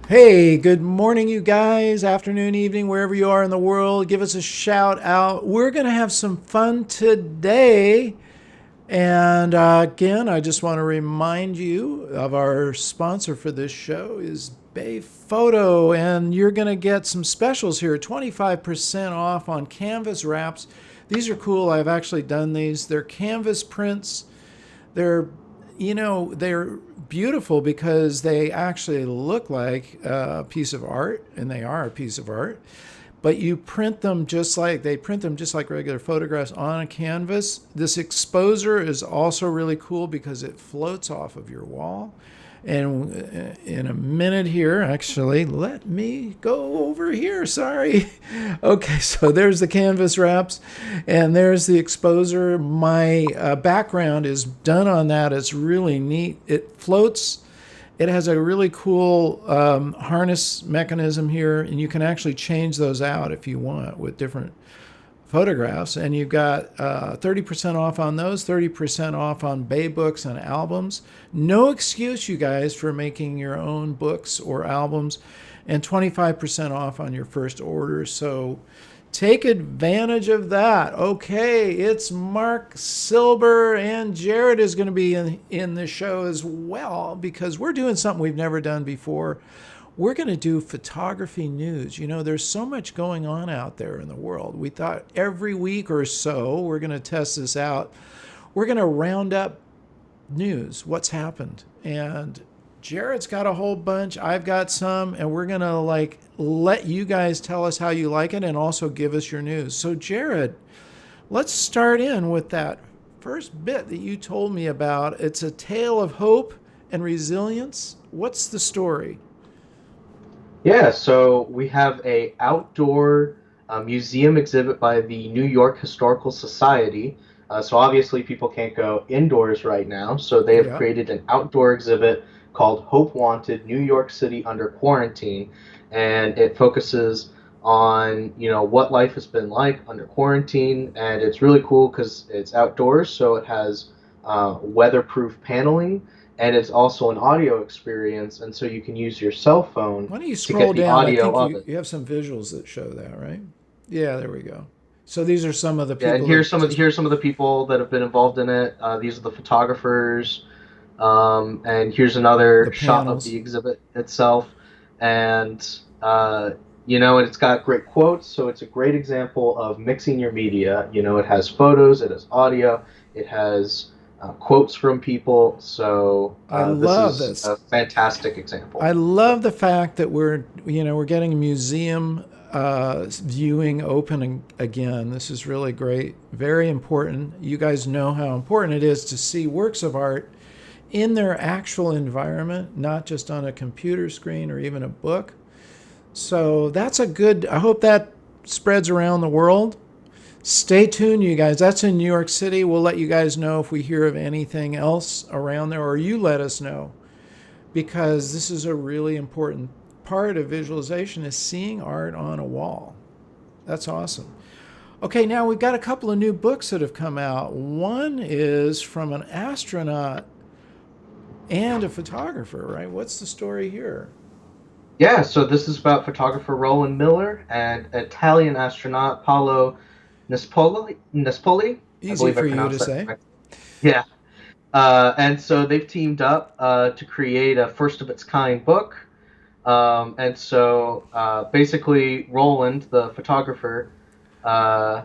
Hey, good morning, you guys. Afternoon, evening, wherever you are in the world. Give us a shout out. We're going to have some fun today. And again, I just want to remind you of our sponsor for this show is Bay Photo. And you're going to get some specials here, 25% off on canvas wraps. These are cool. I've actually done these. They're canvas prints. They're they're beautiful because they actually look like a piece of art, and they are a piece of art. But you print them just like they print them just like regular photographs on a canvas. This exposer is also really cool because it floats off of your wall. And in a minute here, actually, let me go over here. Sorry. Okay, so there's the canvas wraps, and there's the exposer. My background is done on that. It's really neat. It floats. It has a really cool harness mechanism here, and you can actually change those out if you want with different photographs. And you've got 30% off on those, 30% off on Bay books and albums. No excuse, you guys, for making your own books or albums, and 25% off on your first order. So take advantage of that. Okay, it's Marc Silber, and Jared is going to be in the show as well because we're doing something we've never done before. We're going to do photography news. You know, there's so much going on out there in the world. We thought every week or so we're going to test this out. We're going to round up news, what's happened. And Jared's got a whole bunch. I've got some, and we're going to let you guys tell us how you like it and also give us your news. So Jared, let's start in with that first bit that you told me about. It's a tale of hope and resilience. What's the story? Yeah, so we have a outdoor museum exhibit by the New York Historical Society. So obviously people can't go indoors right now, so they have Yeah. created an outdoor exhibit called Hope Wanted: New York City Under Quarantine, and it focuses on, what life has been like under quarantine, and it's really cool because it's outdoors, so it has weatherproof paneling, and it's also an audio experience, and so you can use your cell phone Why don't you to scroll get the down? I audio think of you, it. you have some visuals that show that, right? Yeah, there we go. So these are some of the Yeah, and people that participate. here's some of the people that have been involved in it. These are the photographers, and here's another The shot of panels. the exhibit itself, and and it's got great quotes, so it's a great example of mixing your media. It has photos, it has audio, it has quotes from people, so I this love is this. a fantastic example. I love the fact that we're getting a museum viewing open again. This is really great. Very important. You guys know how important it is to see works of art in their actual environment, not just on a computer screen or even a book. So that's a good, I hope that spreads around the world. Stay tuned, you guys. That's in New York City. We'll let you guys know if we hear of anything else around there, or you let us know, because this is a really important part of visualization is seeing art on a wall. That's awesome. Okay, now we've got a couple of new books that have come out. One is from an astronaut and a photographer, right? What's the story here? Yeah, so this is about photographer Roland Miller and Italian astronaut Paolo Nespoli. I Easy believe I for you to pronounced that say. correctly. Yeah. And so they've teamed up to create a first of its kind book. And so basically, Roland, the photographer, uh,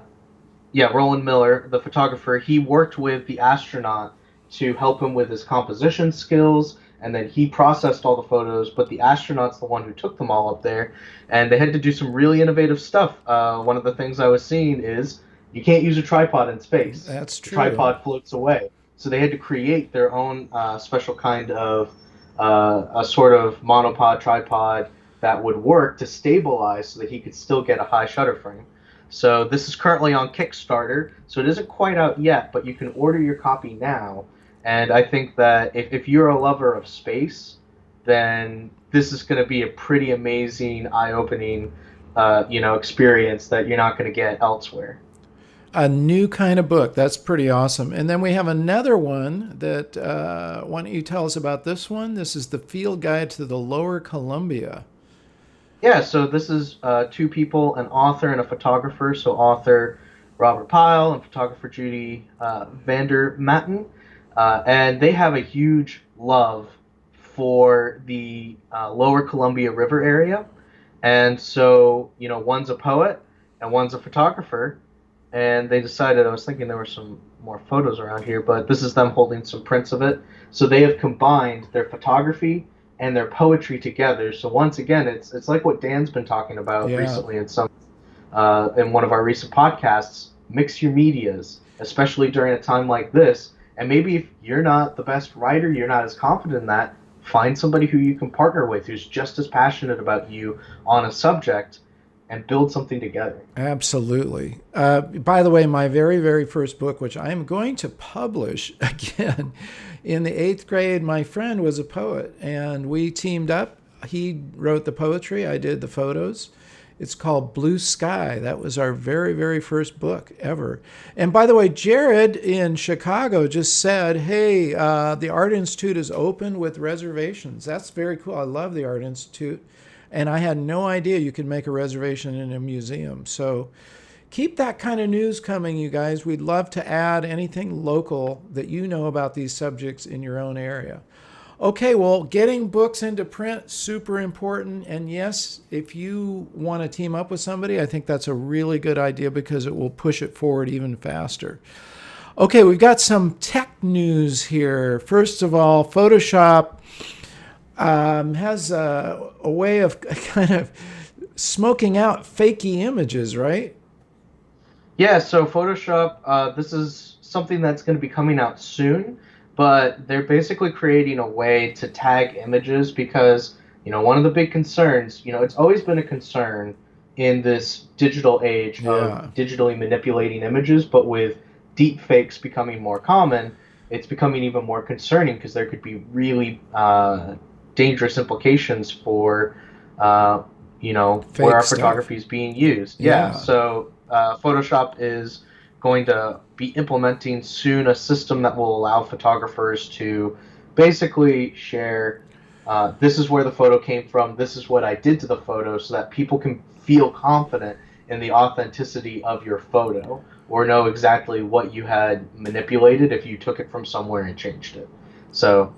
yeah, Roland Miller, the photographer, he worked with the astronaut to help him with his composition skills, and then he processed all the photos. But the astronaut's the one who took them all up there, and they had to do some really innovative stuff. One of the things I was seeing is you can't use a tripod in space; That's the true. tripod floats away. So they had to create their own special kind of a sort of monopod tripod that would work to stabilize so that he could still get a high shutter frame. So this is currently on Kickstarter, so it isn't quite out yet, but you can order your copy now. And I think that if you're a lover of space, then this is going to be a pretty amazing, eye-opening, experience that you're not going to get elsewhere. A new kind of book. That's pretty awesome. And then we have another one that, why don't you tell us about this one? This is the Field Guide to the Lower Columbia. Yeah, so this is two people, an author and a photographer. So author Robert Pyle and photographer Judy VanderMaten, and they have a huge love for the Lower Columbia River area, and so one's a poet and one's a photographer, and they decided. I was thinking there were some more photos around here, but this is them holding some prints of it. So they have combined their photography and their poetry together. So once again, it's like what Dan's been talking about Yeah, recently in one of our recent podcasts. Mix your medias, especially during a time like this. And maybe if you're not the best writer, you're not as confident in that, find somebody who you can partner with who's just as passionate about you on a subject and build something together. absolutely. By the way, my very, very first book, which I am going to publish again in the eighth grade, my friend was a poet and we teamed up. He wrote the poetry, I did the photos. It's called Blue Sky. That was our very, very first book ever. And by the way, Jared in Chicago just said, hey, the Art Institute is open with reservations. That's very cool. I love the Art Institute. And I had no idea you could make a reservation in a museum. So keep that kind of news coming, you guys. We'd love to add anything local that you know about these subjects in your own area. Okay, well, getting books into print, super important. And yes, if you want to team up with somebody, I think that's a really good idea because it will push it forward even faster. Okay, we've got some tech news here. First of all, Photoshop has a way of kind of smoking out fakey images, right? Yeah, so Photoshop, this is something that's going to be coming out soon, but they're basically creating a way to tag images because, one of the big concerns, it's always been a concern in this digital age of Yeah, digitally manipulating images, but with deep fakes becoming more common, it's becoming even more concerning because there could be really dangerous implications for, uh, where fake our stuff. photography is being used. Yeah, Yeah. so Photoshop is going to be implementing soon a system that will allow photographers to basically share this is where the photo came from, this is what I did to the photo, so that people can feel confident in the authenticity of your photo or know exactly what you had manipulated if you took it from somewhere and changed it. So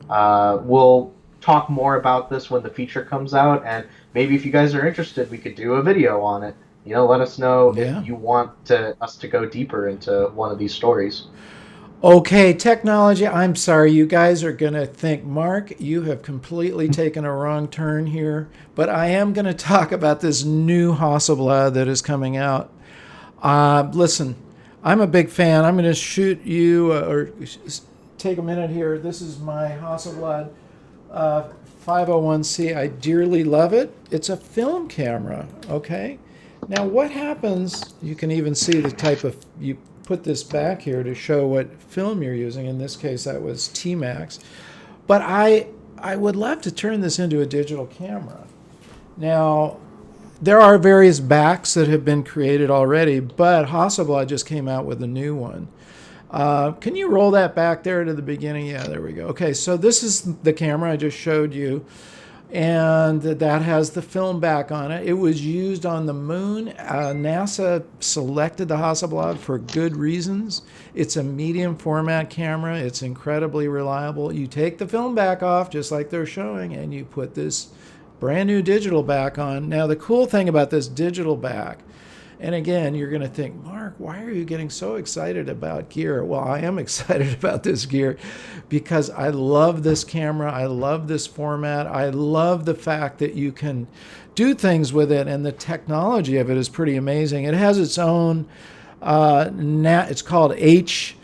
we'll talk more about this when the feature comes out, and maybe if you guys are interested, we could do a video on it. Let us know if Yeah. you want us to go deeper into one of these stories. Okay, technology. I'm sorry, you guys are going to think, Mark, you have completely taken a wrong turn here. But I am going to talk about this new Hasselblad that is coming out. Listen, I'm a big fan. I'm going to shoot you take a minute here. This is my Hasselblad uh, 501C. I dearly love it. It's a film camera, okay? Now, what happens, you can even see the type of, you put this back here to show what film you're using. In this case, that was T-Max. But I would love to turn this into a digital camera. Now, there are various backs that have been created already, but Hasselblad just came out with a new one. Can you roll that back there to the beginning? Yeah, there we go. Okay, so this is the camera I just showed you, and that has the film back on it. It was used on the moon. NASA selected the Hasselblad for good reasons. It's a medium format camera. It's incredibly reliable. You take the film back off, just like they're showing, and you put this brand new digital back on. Now, the cool thing about this digital back, and again, you're going to think, Mark, why are you getting so excited about gear? Well, I am excited about this gear because I love this camera. I love this format. I love the fact that you can do things with it, and the technology of it is pretty amazing. It has its own, it's called NCS,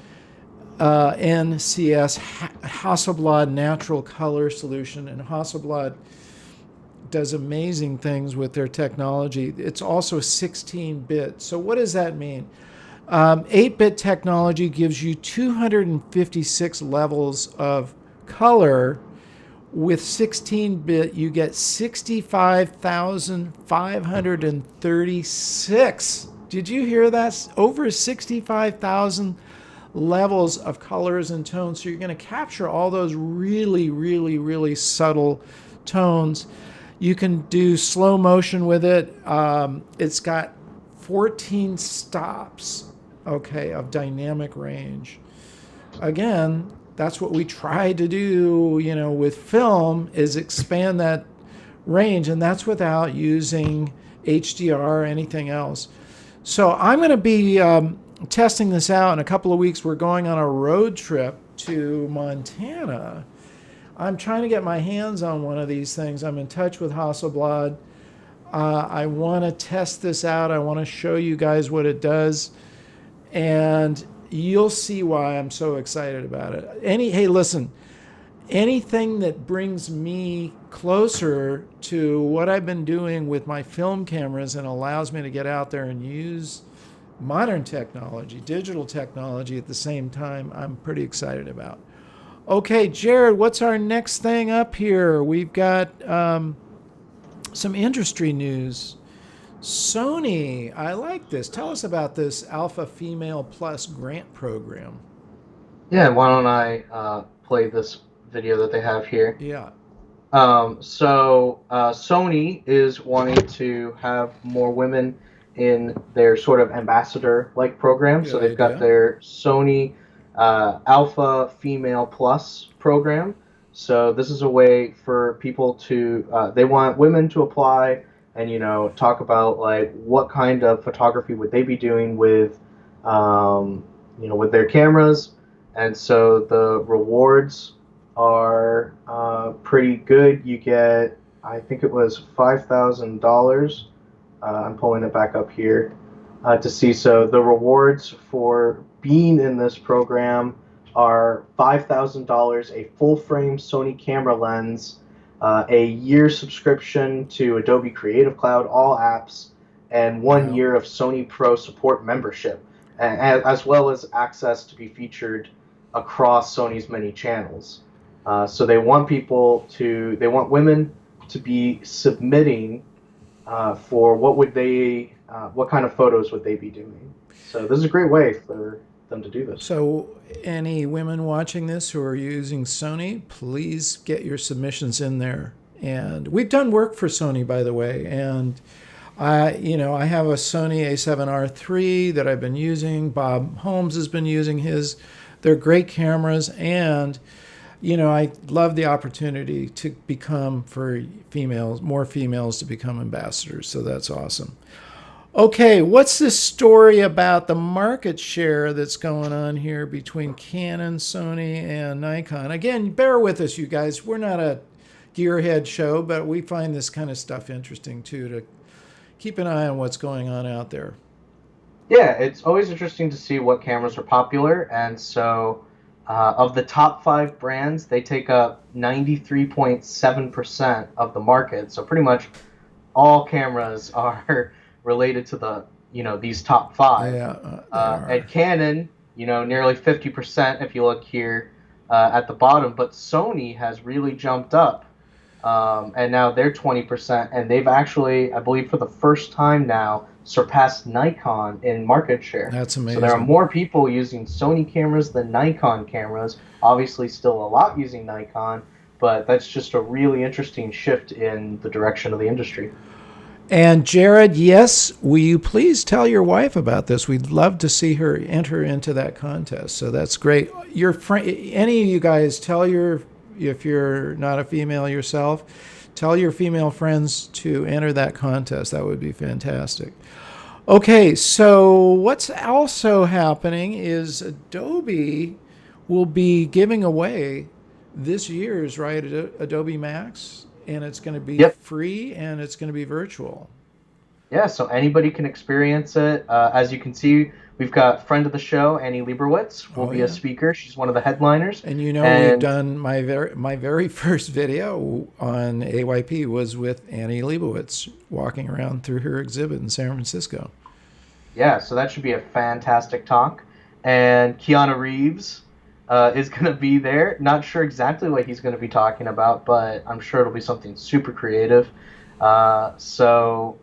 Hasselblad Natural Color Solution, and Hasselblad does amazing things with their technology. It's also 16-bit. So what does that mean? 8-bit technology gives you 256 levels of color. With 16-bit, you get 65,536 Did you hear that? Over 65,000 levels of colors and tones. So you're going to capture all those really, really, really subtle tones. You can do slow motion with it. It's got 14 stops, okay, of dynamic range. Again, that's what we try to do, with film is expand that range, and that's without using HDR or anything else. So I'm going to be testing this out in a couple of weeks. We're going on a road trip to Montana. I'm trying to get my hands on one of these things. I'm in touch with Hasselblad. I want to test this out. I want to show you guys what it does, and you'll see why I'm so excited about it. Hey, listen, anything that brings me closer to what I've been doing with my film cameras and allows me to get out there and use modern technology, digital technology at the same time, I'm pretty excited about. Okay, Jared, what's our next thing up here? We've got some industry news. Sony, I like this. Tell us about this Alpha Female Plus grant program. Yeah, why don't I play this video that they have here? Yeah. Sony is wanting to have more women in their sort of ambassador-like program. Good So they've got idea. their Sony Alpha Female Plus program. So this is a way for people to they want women to apply and talk about like what kind of photography would they be doing with with their cameras, and so the rewards are pretty good. You get, I think it was $5,000. I'm pulling it back up here to see. So the rewards for being in this program are $5,000, a full frame Sony camera lens, a year subscription to Adobe Creative Cloud, all apps, and 1 year of Sony Pro support membership, as well as access to be featured across Sony's many channels. So they want women to be submitting for what kind of photos would they be doing. So this is a great way for them to do this. So, any women watching this who are using Sony, please get your submissions in there. And we've done work for Sony, by the way. And I have a Sony A7R III that I've been using. Bob Holmes has been using his. They're great cameras, and I love the opportunity to become, for females, more females to become ambassadors. So that's awesome. Okay, what's this story about the market share that's going on here between Canon, Sony, and Nikon? Again, bear with us, you guys. We're not a gearhead show, but we find this kind of stuff interesting too, to keep an eye on what's going on out there. Yeah, it's always interesting to see what cameras are popular, and so of the top 5 brands, they take up 93.7% of the market. So pretty much all cameras are related to these top 5. Yeah, At Canon, nearly 50% if you look here at the bottom, but Sony has really jumped up, and now they're 20%, and they've actually, I believe, for the first time now, surpassed Nikon in market share. That's amazing. So there are more people using Sony cameras than Nikon cameras. Obviously, still a lot using Nikon, but that's just a really interesting shift in the direction of the industry. And Jared, yes, will you please tell your wife about this? We'd love to see her enter into that contest. So that's great. Your friend, any of you guys, if you're not a female yourself, tell your female friends to enter that contest. That would be fantastic. Okay, so what's also happening is Adobe will be giving away this year's Adobe Max, and it's going to be free and it's going to be virtual. Yeah, so anybody can experience it. As you can see, we've got friend of the show, Annie Leibovitz, will be a speaker. She's one of the headliners. And we've done my very first video on AYP was with Annie Leibovitz walking around through her exhibit in San Francisco. Yeah, so that should be a fantastic talk. And Keanu Reeves is going to be there. Not sure exactly what he's going to be talking about, but I'm sure it'll be something super creative. So,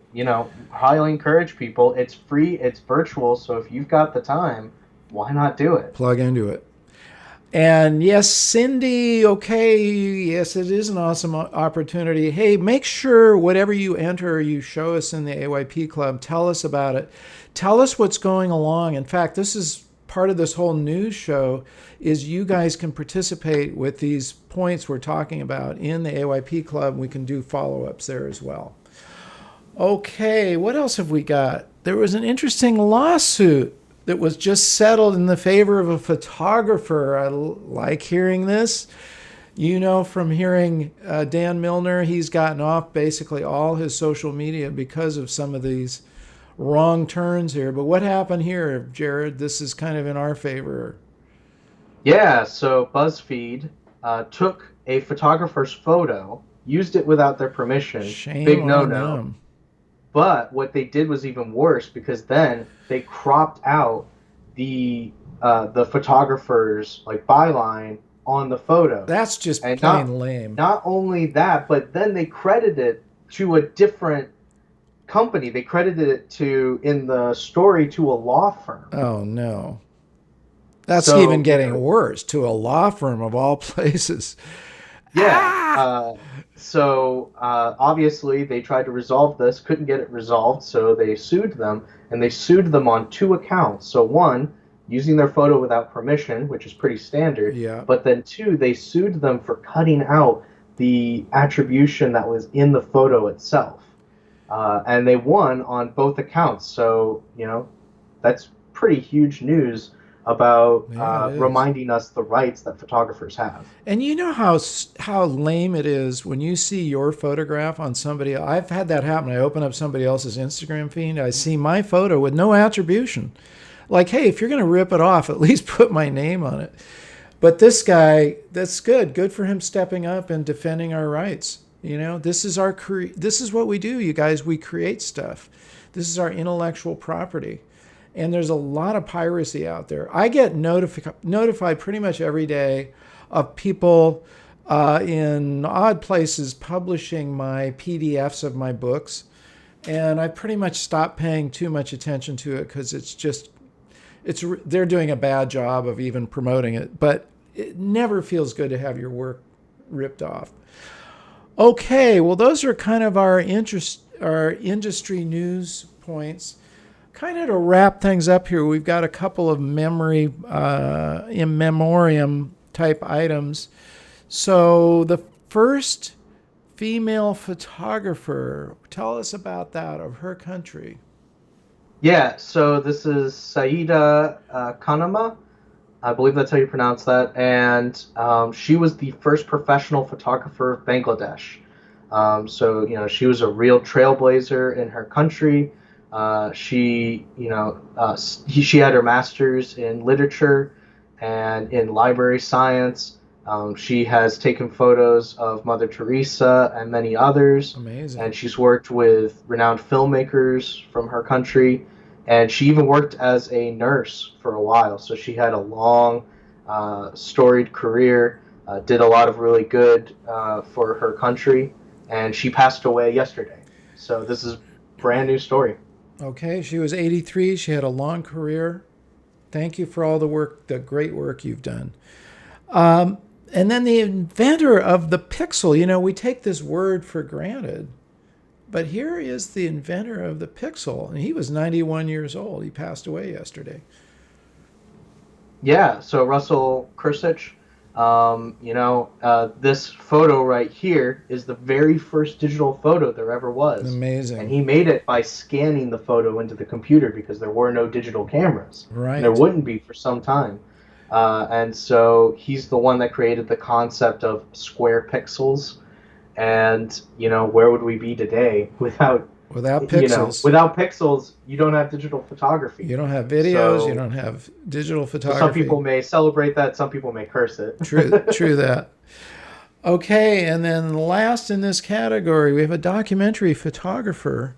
highly encourage people. It's free, it's virtual. So if you've got the time, why not do it? Plug into it. And yes, Cindy, okay, yes, it is an awesome opportunity. Hey, make sure whatever you enter, you show us in the AYP Club. Tell us about it. Tell us what's going along. In fact, this is part of this whole news show is you guys can participate with these points we're talking about in the AYP Club. We can do follow-ups there as well. Okay, what else have we got? There was an interesting lawsuit that was just settled in the favor of a photographer. I like hearing this. You know, from hearing Dan Milner, he's gotten off basically all his social media because of some of these wrong turns here. But what happened here, Jared? This is kind of in our favor. Yeah, so BuzzFeed took a photographer's photo, used it without their permission. Shame Big on no-no. them. But what they did was even worse because then they cropped out the photographer's like byline on the photo. That's just And plain lame. not only that, but then they credited it to a different company. They credited it to in the story to a law firm. Oh, no. That's So, even getting worse, to a law firm of all places. yeah. Ah! Obviously they tried to resolve this, couldn't get it resolved, so they sued them, and they sued them on two accounts. So one, using their photo without permission, which is pretty standard, Yeah. but then two, they sued them for cutting out the attribution that was in the photo itself. And they won on both accounts. So, that's pretty huge news about Yeah, it is. reminding us the rights that photographers have. And you know how lame it is when you see your photograph on somebody. I've had that happen. I open up somebody else's Instagram feed. I see my photo with no attribution. Like, hey, if you're going to rip it off, at least put my name on it. But this guy, that's good. Good for him stepping up and defending our rights. You know, this is this is what we do, you guys. We create stuff. This is our intellectual property. And there's a lot of piracy out there. I get notified pretty much every day of people in odd places publishing my PDFs of my books. And I pretty much stopped paying too much attention to it because they're doing a bad job of even promoting it. But it never feels good to have your work ripped off. Okay, well, those are kind of our industry news points. Kind of to wrap things up here, we've got a couple of memory in memoriam type items. So the first female photographer, tell us about that, of her country. Yeah, so this is Sayeeda Khanam. I believe that's how you pronounce that. And she was the first professional photographer of Bangladesh. She was a real trailblazer in her country. She had her master's in literature and in library science. She has taken photos of Mother Teresa and many others, Amazing. and she's worked with renowned filmmakers from her country, and she even worked as a nurse for a while. So she had a long, storied career, did a lot of really good for her country, and she passed away yesterday. So this is a brand new story. Okay, she was 83. She had a long career. Thank you for all the work, the great work you've done. And then the inventor of the pixel. You know, we take this word for granted, but here is the inventor of the pixel, and he was 91 years old. He passed away yesterday. Yeah, so Russell Kirsch, this photo right here is the very first digital photo there ever was. And Amazing. he made it by scanning the photo into the computer because there were no digital cameras. And there Right. wouldn't be for some time. And so he's the one that created the concept of square pixels. And, where would we be today without, Without pixels, without pixels, you don't have digital photography. you don't have videos, you So don't have digital some photography. people may celebrate that, some people may curse it. True that. Okay, and then last in this category, we have a documentary photographer.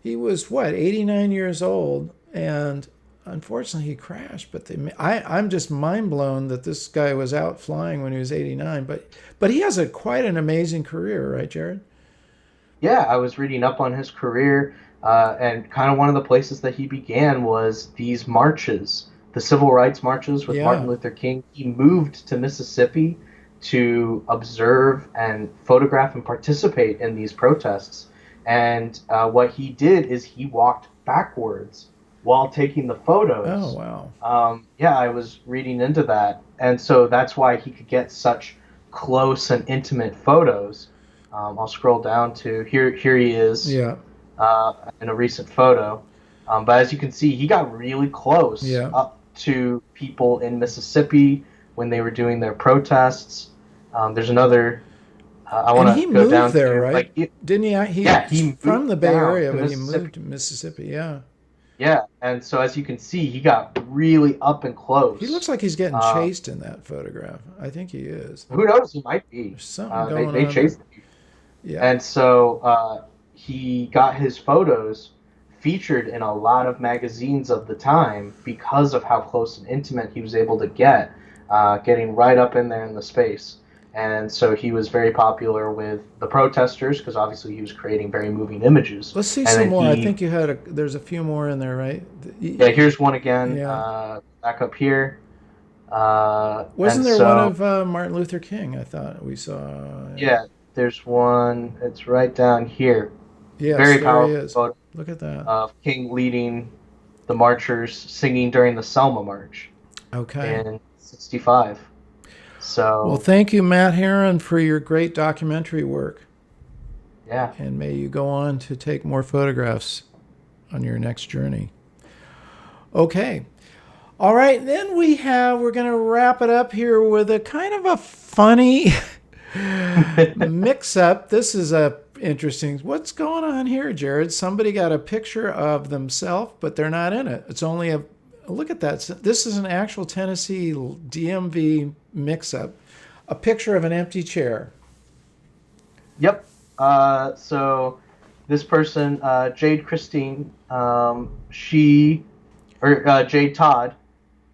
He was what, 89 years old, and unfortunately he crashed. But I'm just mind blown that this guy was out flying when he was 89. But he has quite an amazing career, right, Jared? Yeah, I was reading up on his career, and kind of one of the places that he began was these marches, the civil rights marches with Martin Yeah. Luther King. He moved to Mississippi to observe and photograph and participate in these protests. And what he did is he walked backwards while taking the Oh, photos. wow. Yeah, I was reading into that, and so that's why he could get such close and intimate photos. I'll scroll down to here. Here he is Yeah. in a recent photo. But as you can see, he got really close Yeah. up to people in Mississippi when they were doing their protests. There's another. I And want he to go moved down there, to right? Didn't he? yeah, He's he moved from the Bay down Area, to but he Mississippi. moved to Mississippi. Yeah. Yeah, and so as you can see, he got really up and He looks close. like he's getting Uh, chased in that photograph. I think he is. who knows? He might be. There's something They going they on there. chased him. Yeah. And so he got his photos featured in a lot of magazines of the time because of how close and intimate he was able to get, getting right up in there in the space. And so he was very popular with the protesters because obviously he was creating very moving images. Let's see And some then more. I he, think you had there's a few more in there, right? yeah, here's one again, Yeah. back up here. Wasn't And there one so, of Martin Luther King? I thought we saw. yeah, there's one, it's right down here. Yes, Very there he powerful is. photo Look at that. of King leading the marchers singing during the Selma March Okay. in '65. Well, So, thank you, Matt Heron, for your great documentary work. yeah. And may you go on to take more photographs on your next journey. Okay. All right. Then we're going to wrap it up here with a kind of a funny mix up. This is a interesting. What's going on here, Jared? Somebody got a picture of themselves, but they're not in it. It's only a look at that. This is an actual Tennessee DMV mix up. A picture of an empty chair. Yep. So this person, Jade Christine, Jade Todd,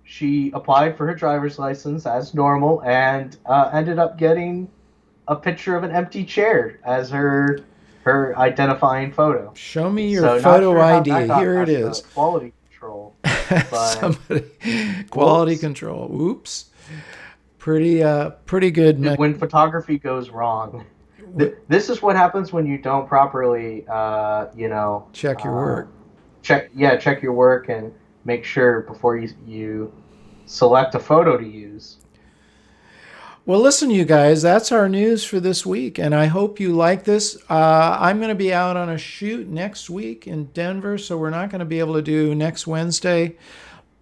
she applied for her driver's license as normal and ended up getting a picture of an empty chair as her identifying photo. Show me your So not photo sure how that ID. got Here it past the is. quality control, but Somebody quality whoops. control. Oops. Pretty good. When photography goes wrong, this is what happens when you don't properly, Check your work. check your work and make sure before you select a photo to use. Well, listen, you guys, that's our news for this week, and I hope you like this. I'm going to be out on a shoot next week in Denver, so we're not going to be able to do next Wednesday.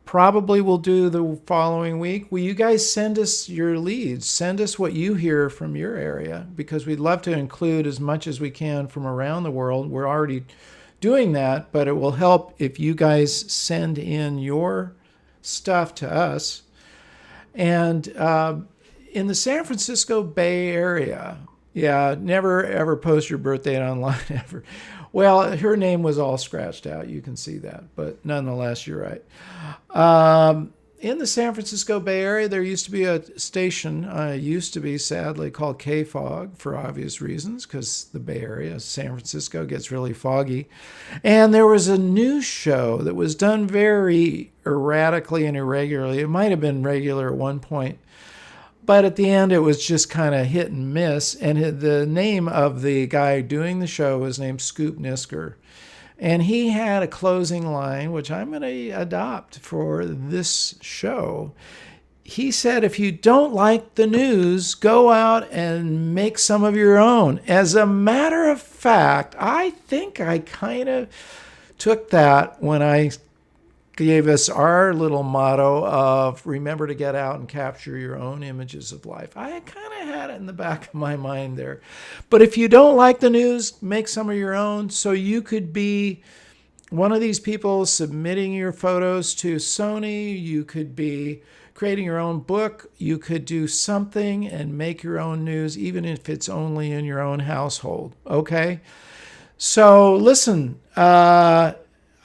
Probably we'll do the following week. Will you guys send us your leads? Send us what you hear from your area, because we'd love to include as much as we can from around the world. We're already doing that, but it will help if you guys send in your stuff to us. And in the San Francisco Bay Area, yeah, never ever post your birthday online ever. Well, her name was all scratched out. You can see that, but nonetheless, you're right. In the San Francisco Bay Area, there used to be a station, used to be sadly called KFOG for obvious reasons, because the Bay Area, San Francisco, gets really foggy. And there was a news show that was done very erratically and irregularly. It might have been regular at one point, but at the end, it was just kind of hit and miss. And the name of the guy doing the show was named Scoop Nisker. And he had a closing line, which I'm going to adopt for this show. He said, if you don't like the news, go out and make some of your own. As a matter of fact, I think I kind of took that when I gave us our little motto of remember to get out and capture your own images of life. I kind of had it in the back of my mind there. But if you don't like the news, make some of your own. So you could be one of these people submitting your photos to Sony. You could be creating your own book. You could do something and make your own news, even if it's only in your own household. Okay? So listen,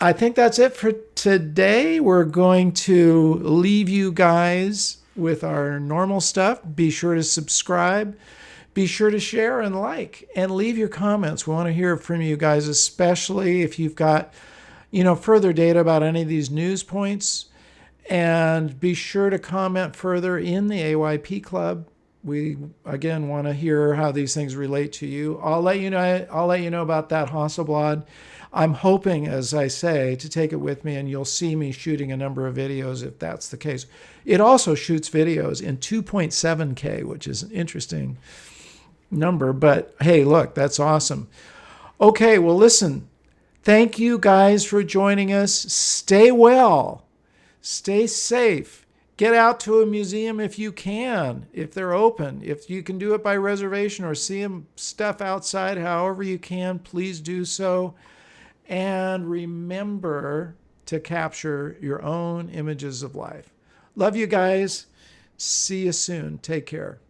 I think that's it for today. We're going to leave you guys with our normal stuff. Be sure to subscribe. Be sure to share and like and leave your comments. We want to hear from you guys, especially if you've got, further data about any of these news points. And be sure to comment further in the AYP Club. We again want to hear how these things relate to you. I'll let you know. I'll let you know about that Hasselblad. I'm hoping, as I say, to take it with me, and you'll see me shooting a number of videos if that's the case. It also shoots videos in 2.7K, which is an interesting number. But hey, look, that's awesome. Okay, well, listen. Thank you guys for joining us. Stay well. Stay safe. Get out to a museum if you can, if they're open. If you can do it by reservation or see stuff outside, however you can, please do so. And remember to capture your own images of life. Love you guys. See you soon. Take care.